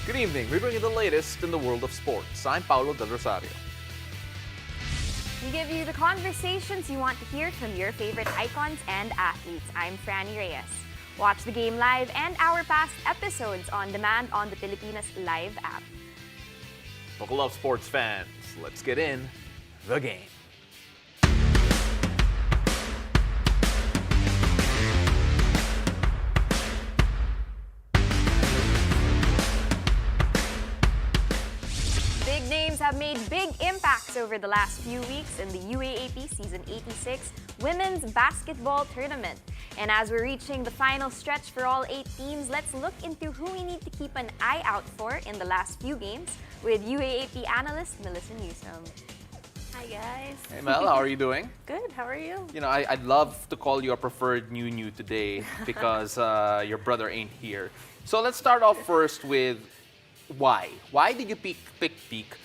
Good evening. We bring you the latest in the world of sports. I'm Paulo Del Rosario. We give you the conversations you want to hear from your favorite icons and athletes. I'm Franny Reyes. Watch the game live and our past episodes on demand on the Pilipinas Live app. Buckle up, sports fans. Let's get in the game. Big names have made big impacts over the last few weeks in the UAAP Season 86 Women's Basketball Tournament. And as we're reaching the final stretch for all 8 teams, let's look into who we need to keep an eye out for in the last few games with UAAP analyst Melissa Newsome. Hi guys. Hey Mel, how are you doing? Good, how are you? You know, I'd love to call you a preferred new today because your brother ain't here. So let's start off first with why? Why did you pick?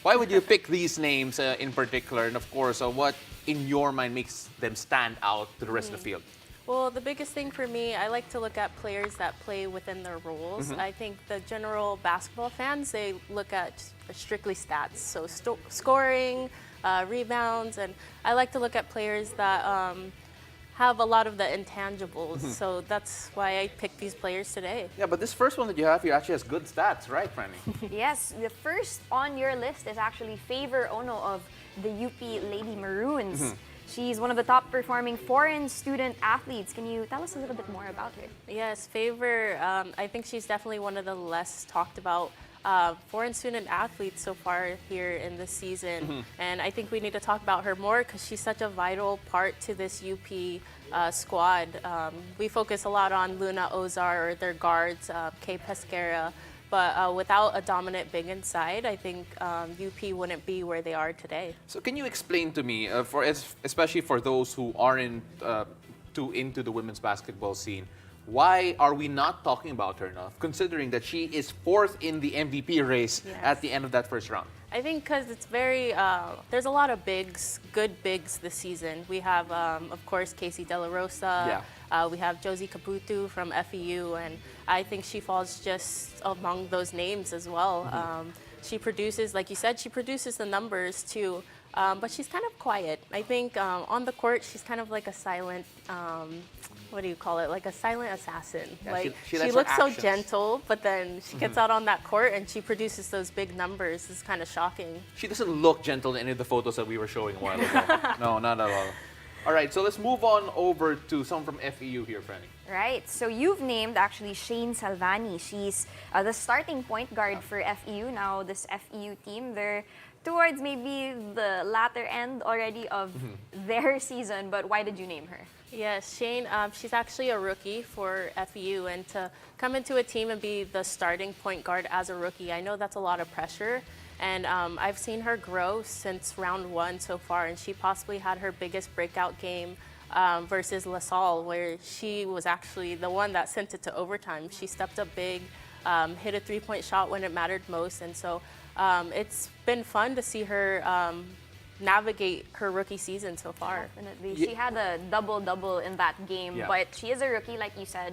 Why would you pick these names in particular? And of course, what in your mind makes them stand out to the rest of the field? Well, the biggest thing for me, I like to look at players that play within their roles. I think the general basketball fans, they look at strictly stats. So scoring, rebounds, and I like to look at players that have a lot of the intangibles. So that's why I picked these players today. Yeah, but this first one that you have here actually has good stats, right, Franny? Yes, the first on your list is actually Favor Ono of the UP Lady Maroons. She's one of the top performing foreign student athletes. Can you tell us a little bit more about her? Yes, Favor, I think she's definitely one of the less talked about foreign student athletes so far here in this season. And I think we need to talk about her more because she's such a vital part to this UP squad. We focus a lot on Luna Ozar or their guards, Kay Pesquera. But without a dominant big inside, I think UP wouldn't be where they are today. So can you explain to me, especially for those who aren't too into the women's basketball scene, why are we not talking about her enough, considering that she is 4th in the MVP race at the end of that first round? I think because it's very, there's a lot of bigs, good bigs this season. We have, of course, Casey De La Rosa. We have Josie Caputo from FEU, and I think she falls just among those names as well. She produces, like you said, she produces the numbers too, but she's kind of quiet. I think on the court, she's kind of like a silent, what do you call it? Like a silent assassin. Yeah, like she she lets looks her so actions. gentle, but then she gets out on that court and she produces those big numbers. It's kind of shocking. She doesn't look gentle in any of the photos that we were showing a while ago. No, not at all. All right, so let's move on over to someone from FEU here, Franny. Right, so you've named actually Shane Salvani. She's the starting point guard for FEU. Now, this FEU team, they're towards maybe the latter end already of their season, but why did you name her? Yes, Shane, she's actually a rookie for FEU, and to come into a team and be the starting point guard as a rookie, I know that's a lot of pressure. And I've seen her grow since round 1 so far, and she possibly had her biggest breakout game versus La Salle, where she was actually the one that sent it to overtime. She stepped up big, hit a 3-point shot when it mattered most, and so it's been fun to see her navigate her rookie season so far. Definitely. She had a double-double in that game, but she is a rookie, like you said.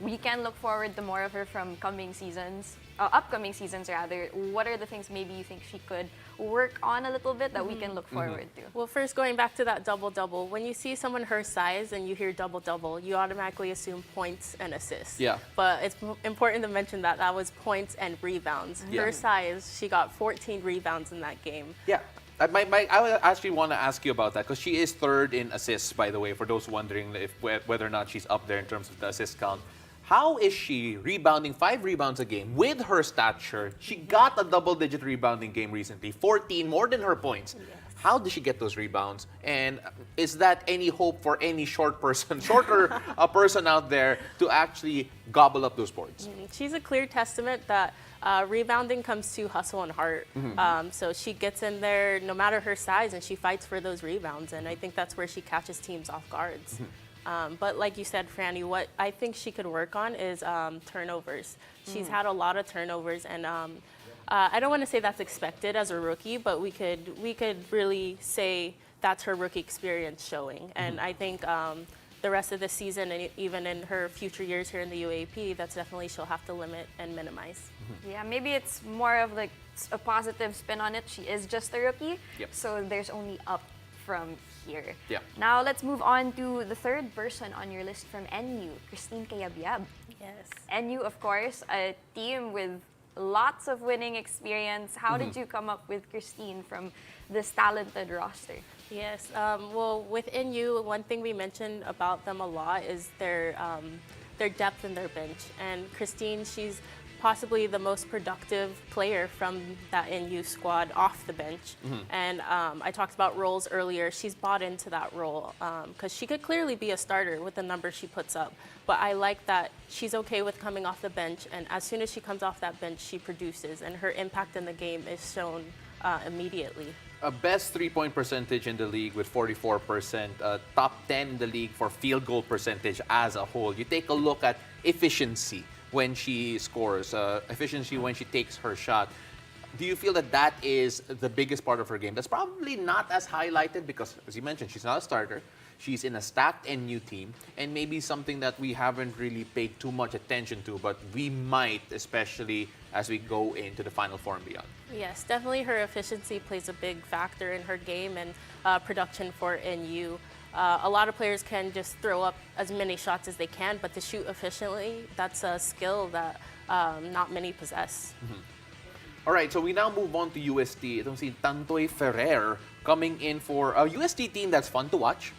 We can look forward to more of her from coming seasons, upcoming seasons rather. What are the things maybe you think she could work on a little bit that we can look forward to? Well, first, going back to that double-double, when you see someone her size and you hear double-double, you automatically assume points and assists. Yeah. But it's important to mention that that was points and rebounds. Yeah. Her size, she got 14 rebounds in that game. Yeah. I would actually want to ask you about that because she is 3rd in assists, by the way, for those wondering whether or not she's up there in terms of the assist count. How is she rebounding 5 rebounds a game with her stature? She got a double-digit rebounding game recently, 14, more than her points. Yes. How did she get those rebounds? And is that any hope for any shorter person out there to actually gobble up those boards? She's a clear testament that rebounding comes to hustle and heart. So she gets in there no matter her size and she fights for those rebounds. And I think that's where she catches teams off guards. But like you said, Franny, what I think she could work on is turnovers. She's had a lot of turnovers, and I don't want to say that's expected as a rookie, but we could really say that's her rookie experience showing. And I think the rest of the season and even in her future years here in the UAP, that's definitely she'll have to limit and minimize. Yeah, maybe it's more of like a positive spin on it. She is just a rookie, Yep. so there's only up from here. Yeah. Now let's move on to the third person on your list from NU, Christine Cayabyab. Yes. NU, of course, a team with lots of winning experience. How did you come up with Christine from this talented roster? Yes. Well, within you, one thing we mentioned about them a lot is their depth in their bench. And Christine, she's possibly the most productive player from that NU squad off the bench. And I talked about roles earlier. She's bought into that role because she could clearly be a starter with the numbers she puts up. But I like that she's okay with coming off the bench, and as soon as she comes off that bench, she produces, and her impact in the game is shown immediately. A best three-point percentage in the league with 44%, top 10 in the league for field goal percentage as a whole. You take a look at efficiency when she scores, efficiency when she takes her shot. Do you feel that that is the biggest part of her game? That's probably not as highlighted because, as you mentioned, she's not a starter. She's in a stacked NU team, and maybe something that we haven't really paid too much attention to, but we might, especially as we go into the Final Four and beyond. Yes, definitely her efficiency plays a big factor in her game and production for NU. A lot of players can just throw up as many shots as they can, but to shoot efficiently, that's a skill that not many possess. All right, so we now move on to UST. Itong si Tantoy Ferrer coming in for a UST team that's fun to watch,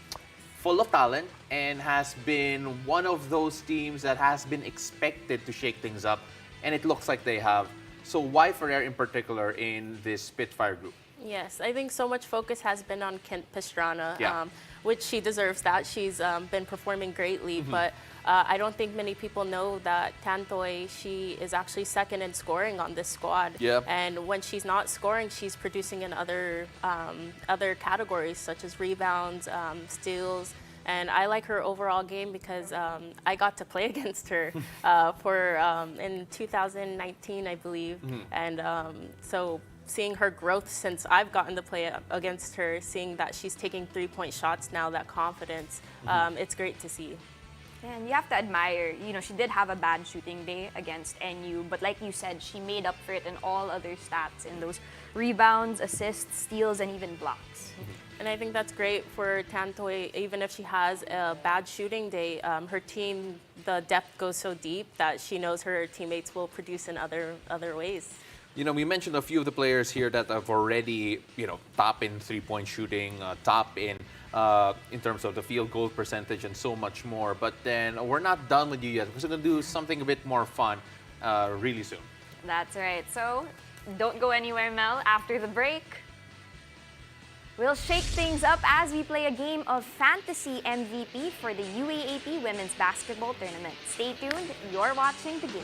full of talent, and has been one of those teams that has been expected to shake things up, and it looks like they have. So why Ferrer in particular in this Spitfire group? Yes, I think so much focus has been on Kent Pastrana, Yeah. which she deserves that. She's been performing greatly, but I don't think many people know that Tantoy, she is actually second in scoring on this squad. Yep. And when she's not scoring, she's producing in other categories such as rebounds, steals. And I like her overall game because I got to play against her in 2019, I believe. And so seeing her growth since I've gotten to play against her, seeing that she's taking three-point shots now, that confidence, it's great to see. And you have to admire, she did have a bad shooting day against NU, but like you said, she made up for it in all other stats, in those rebounds, assists, steals, and even blocks. And I think that's great for Tantoy. Even if she has a bad shooting day, her team, the depth goes so deep that she knows her teammates will produce in other ways. We mentioned a few of the players here that have already, top in three-point shooting, top in terms of the field goal percentage and so much more. But then we're not done with you yet. We're going to do something a bit more fun really soon. That's right. So don't go anywhere, Mel. After the break, we'll shake things up as we play a game of Fantasy MVP for the UAAP Women's Basketball Tournament. Stay tuned. You're watching The Game.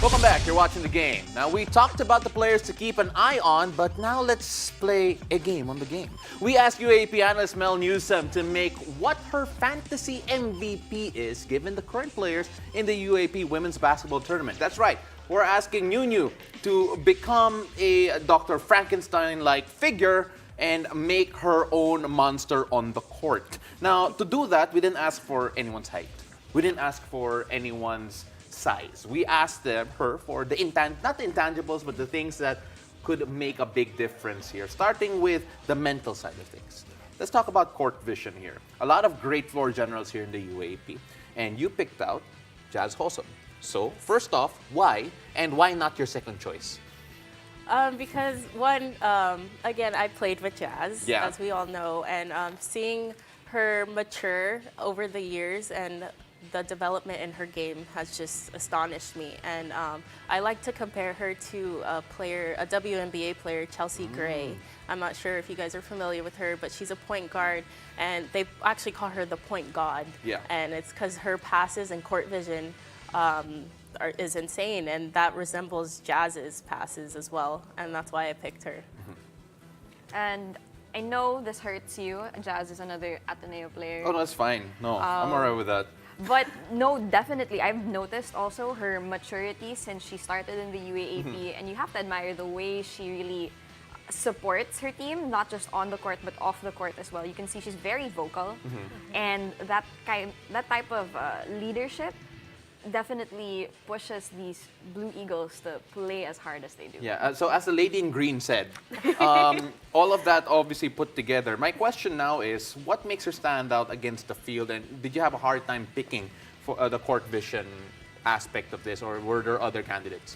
Welcome back. You're watching the game. Now, we talked about the players to keep an eye on, but now let's play a game on the game. We asked UAAP analyst Mel Newsome to make what her fantasy MVP is given the current players in the UAAP women's basketball tournament. That's right. We're asking Nunu to become a Dr. Frankenstein-like figure and make her own monster on the court. Now, to do that, we didn't ask for anyone's height. We didn't ask for anyone's size. We asked her for the not the intangibles, but the things that could make a big difference here, starting with the mental side of things. Let's talk about court vision here. A lot of great floor generals here in the UAAP, and you picked out Jazz Newsome. So, first off, why? And why not your second choice? Because one, again, I played with Jazz, Yeah. as we all know, and seeing her mature over the years and the development in her game has just astonished me. And I like to compare her to a WNBA player, Chelsea Gray. I'm not sure if you guys are familiar with her, but she's a point guard, and they actually call her the point god. Yeah. And it's because her passes and court vision is insane, and that resembles Jazz's passes as well, and that's why I picked her. And I know this hurts you. Jazz is another Ateneo player. Oh, no, that's fine. No, I'm alright with that. But no, definitely. I've noticed also her maturity since she started in the UAAP, and you have to admire the way she really supports her team, not just on the court but off the court as well. You can see she's very vocal, and that type of leadership definitely pushes these Blue Eagles to play as hard as they do. Yeah, so as the lady in green said, all of that obviously put together. My question now is, what makes her stand out against the field? And did you have a hard time picking for the court vision aspect of this, or were there other candidates?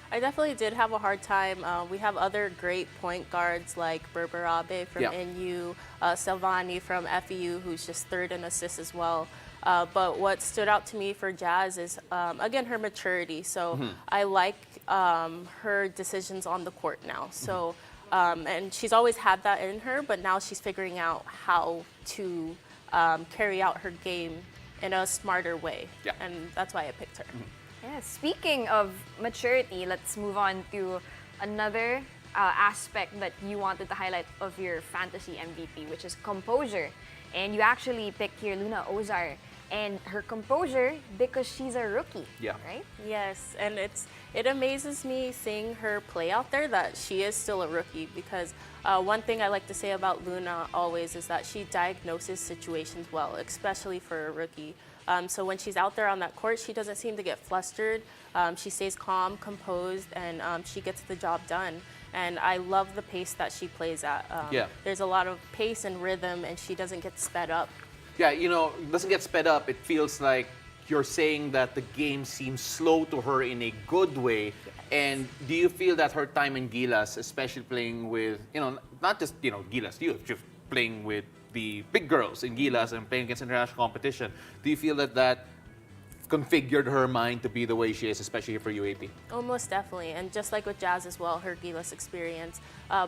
I definitely did have a hard time. We have other great point guards like Berber Abe from NU, Silvani from FEU, who's just third in assists as well. But what stood out to me for Jazz is, again, her maturity. So I like her decisions on the court now. So, and she's always had that in her, but now she's figuring out how to carry out her game in a smarter way. Yeah. And that's why I picked her. Yeah, speaking of maturity, let's move on to another aspect that you wanted to highlight of your fantasy MVP, which is composure. And you actually picked here Luna Ozar and her composure because she's a rookie, right? Yes, and it amazes me seeing her play out there that she is still a rookie, because one thing I like to say about Luna always is that she diagnoses situations well, especially for a rookie. So when she's out there on that court, she doesn't seem to get flustered. She stays calm, composed, and she gets the job done. And I love the pace that she plays at. There's a lot of pace and rhythm, and she doesn't get sped up. Yeah, you know, doesn't get sped up. It feels like you're saying that the game seems slow to her in a good way. Yes. And do you feel that her time in Gilas, especially playing with, not just, Gilas youth, just playing with the big girls in Gilas and playing against international competition, do you feel that configured her mind to be the way she is, especially for UAP? Oh, most definitely. And just like with Jazz as well, her Gilas experience,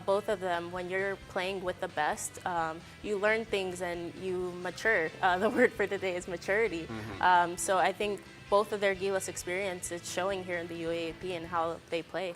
both of them, when you're playing with the best, you learn things and you mature. The word for today is maturity. So I think both of their Gilas experience is showing here in the UAAP and how they play.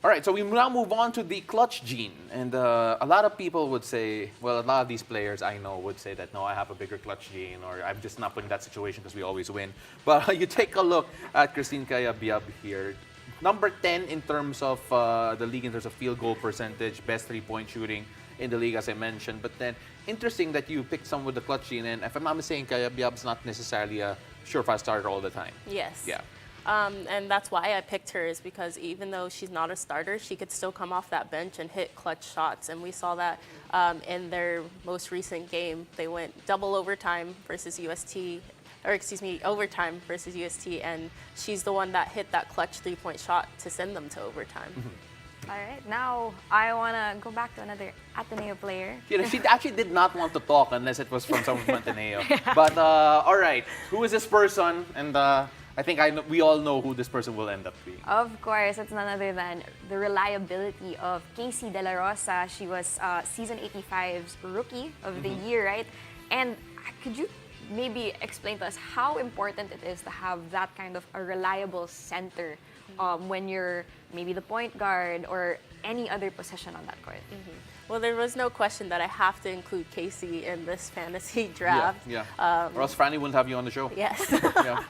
All right, so we now move on to the clutch gene. And a lot of people would say, well, a lot of these players I know would say that, no, I have a bigger clutch gene, or I'm just not put in that situation because we always win. But you take a look at Christine Cayabyab here. Number 10 in terms of the league, in terms of field goal percentage, best three-point shooting in the league, as I mentioned. But then, interesting that you picked someone with the clutch gene. And if I'm not mistaken, Cayabyab's not necessarily a surefire starter all the time. Yes. Yeah. And that's why I picked her, is because even though she's not a starter, she could still come off that bench and hit clutch shots. And we saw that in their most recent game. They went double overtime versus UST, or excuse me, overtime versus UST, and she's the one that hit that clutch three-point shot to send them to overtime. All right, now I want to go back to another Ateneo player. She actually did not want to talk unless it was from someone from Ateneo. But all right, who is this person? And I think we all know who this person will end up being. Of course, it's none other than the reliability of Casey De La Rosa. She was season 85's Rookie of the Year, right? And could you maybe explain to us how important it is to have that kind of a reliable center when you're maybe the point guard or any other position on that court. Well, there was no question that I have to include Casey in this fantasy draft. Yeah. Or else Franny wouldn't have you on the show. Yes. Yeah.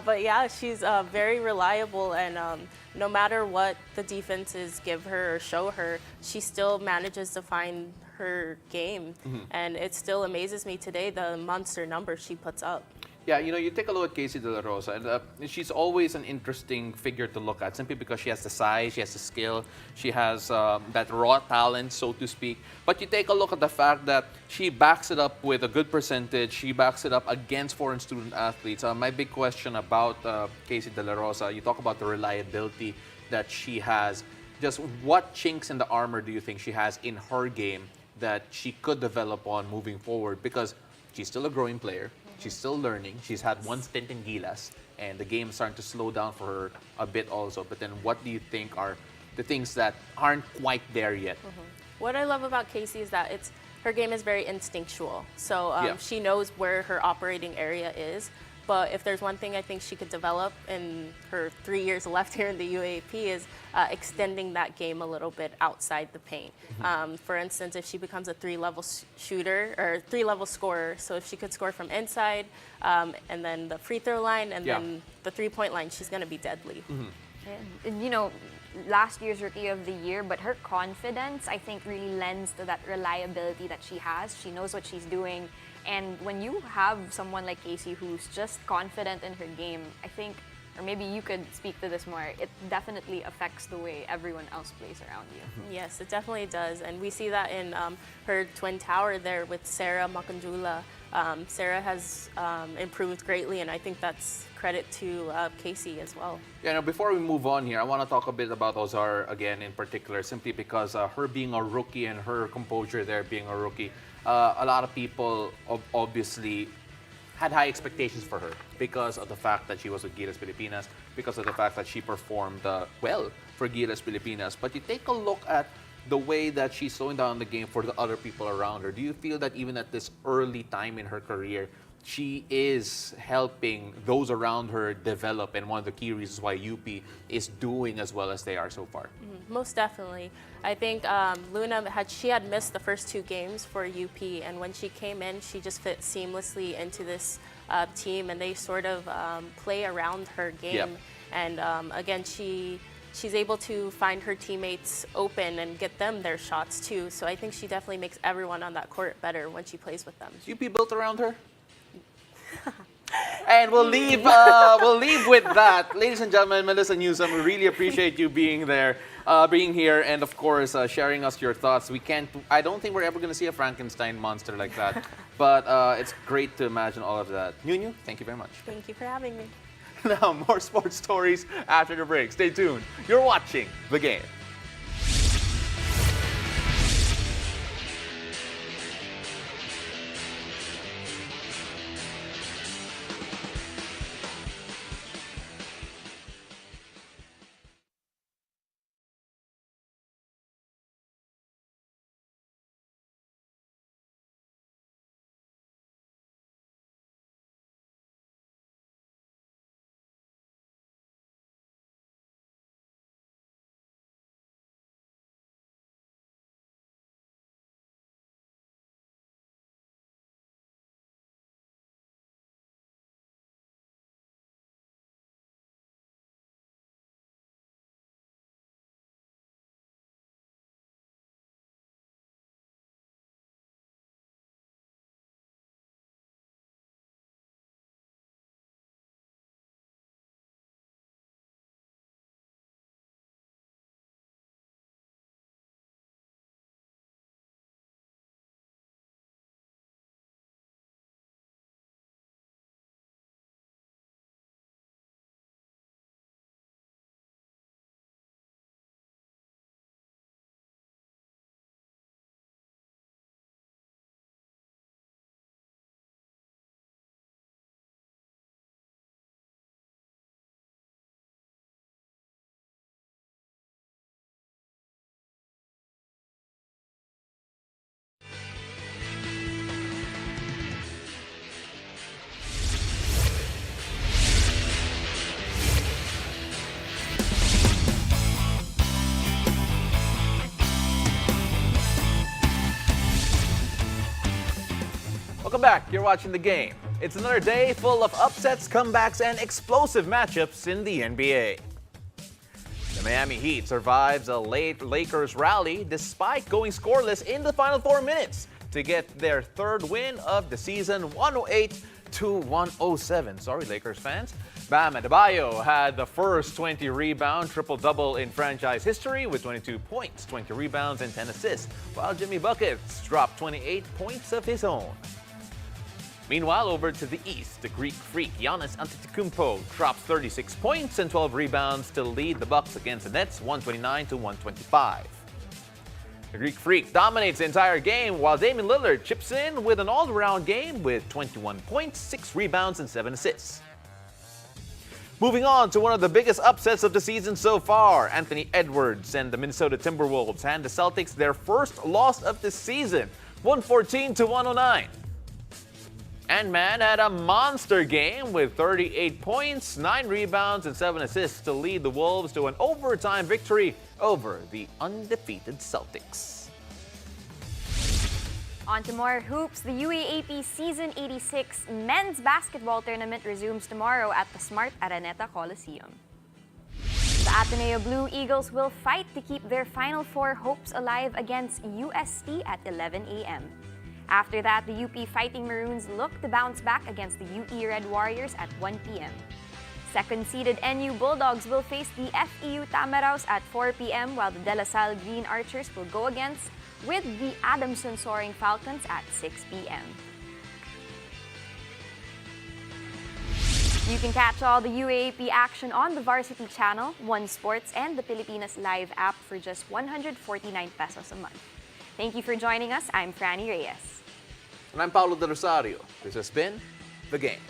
But yeah, she's very reliable, and no matter what the defenses give her or show her, she still manages to find her game. And it still amazes me today the monster numbers she puts up. Yeah, you take a look at Casey De La Rosa, and she's always an interesting figure to look at, simply because she has the size, she has the skill, she has that raw talent, so to speak. But you take a look at the fact that she backs it up with a good percentage, she backs it up against foreign student athletes. My big question about Casey De La Rosa, you talk about the reliability that she has. Just what chinks in the armor do you think she has in her game that she could develop on moving forward? Because she's still a growing player. She's still learning. She's had one stint in Gilas, and the game is starting to slow down for her a bit also. But then what do you think are the things that aren't quite there yet? What I love about Casey is that her game is very instinctual. So she knows where her operating area is. But if there's one thing I think she could develop in her 3 years left here in the UAAP is extending that game a little bit outside the paint. For instance, if she becomes a three-level shooter or three-level scorer, so if she could score from inside and then the free throw line and then the three-point line, she's going to be deadly. And, last year's Rookie of the Year, but her confidence, I think, really lends to that reliability that she has. She knows what she's doing. And when you have someone like Casey who's just confident in her game, I think, or maybe you could speak to this more, it definitely affects the way everyone else plays around you. Yes, it definitely does. And we see that in her twin tower there with Sarah Makanjula. Sarah has improved greatly, and I think that's credit to Casey as well. Yeah, now before we move on here, I want to talk a bit about Ozar again in particular, simply because her being a rookie and her composure there being a rookie, a lot of people obviously had high expectations for her because of the fact that she was with Gilas Pilipinas, because of the fact that she performed well for Gilas Pilipinas. But you take a look at the way that she's slowing down the game for the other people around her. Do you feel that even at this early time in her career, she is helping those around her develop, and one of the key reasons why UP is doing as well as they are so far? Most definitely. I think Luna had missed the first 2 games for UP, and when she came in, she just fit seamlessly into this team, and they sort of play around her game. And again, she's able to find her teammates open and get them their shots too. So I think she definitely makes everyone on that court better when she plays with them. Is UP built around her? And we'll leave with that. Ladies and gentlemen, Melissa Newsome, we really appreciate you being there, being here, and of course, sharing us your thoughts. I don't think we're ever going to see a Frankenstein monster like that, but it's great to imagine all of that. Nunu, thank you very much. Thank you for having me. Now, more sports stories after the break. Stay tuned. You're watching The Game. back. You're watching The Game. It's another day full of upsets, comebacks, and explosive matchups in the NBA. The Miami Heat survives a late Lakers rally despite going scoreless in the final 4 minutes to get their third win of the season, 108-107. Sorry, Lakers fans. Bam Adebayo had the first 20-rebound triple-double in franchise history with 22 points, 20 rebounds, and 10 assists, while Jimmy Buckets dropped 28 points of his own. Meanwhile, over to the East, the Greek freak Giannis Antetokounmpo drops 36 points and 12 rebounds to lead the Bucks against the Nets 129-125. The Greek freak dominates the entire game while Damian Lillard chips in with an all-around game with 21 points, 6 rebounds, and 7 assists. Moving on to one of the biggest upsets of the season so far, Anthony Edwards and the Minnesota Timberwolves hand the Celtics their first loss of the season, 114-109. Ant-Man had a monster game with 38 points, 9 rebounds, and 7 assists to lead the Wolves to an overtime victory over the undefeated Celtics. On to more hoops. The UAAP Season 86 men's basketball tournament resumes tomorrow at the Smart Araneta Coliseum. The Ateneo Blue Eagles will fight to keep their Final Four hopes alive against UST at 11 a.m. After that, the UP Fighting Maroons look to bounce back against the UE Red Warriors at 1 p.m. Second-seeded NU Bulldogs will face the FEU Tamaraws at 4 p.m. while the De La Salle Green Archers will go against with the Adamson Soaring Falcons at 6 p.m. You can catch all the UAAP action on the Varsity Channel, One Sports, and the Pilipinas Live app for just 149 pesos a month. Thank you for joining us. I'm Franny Reyes. And I'm Paulo De Rosario. This has been The Game.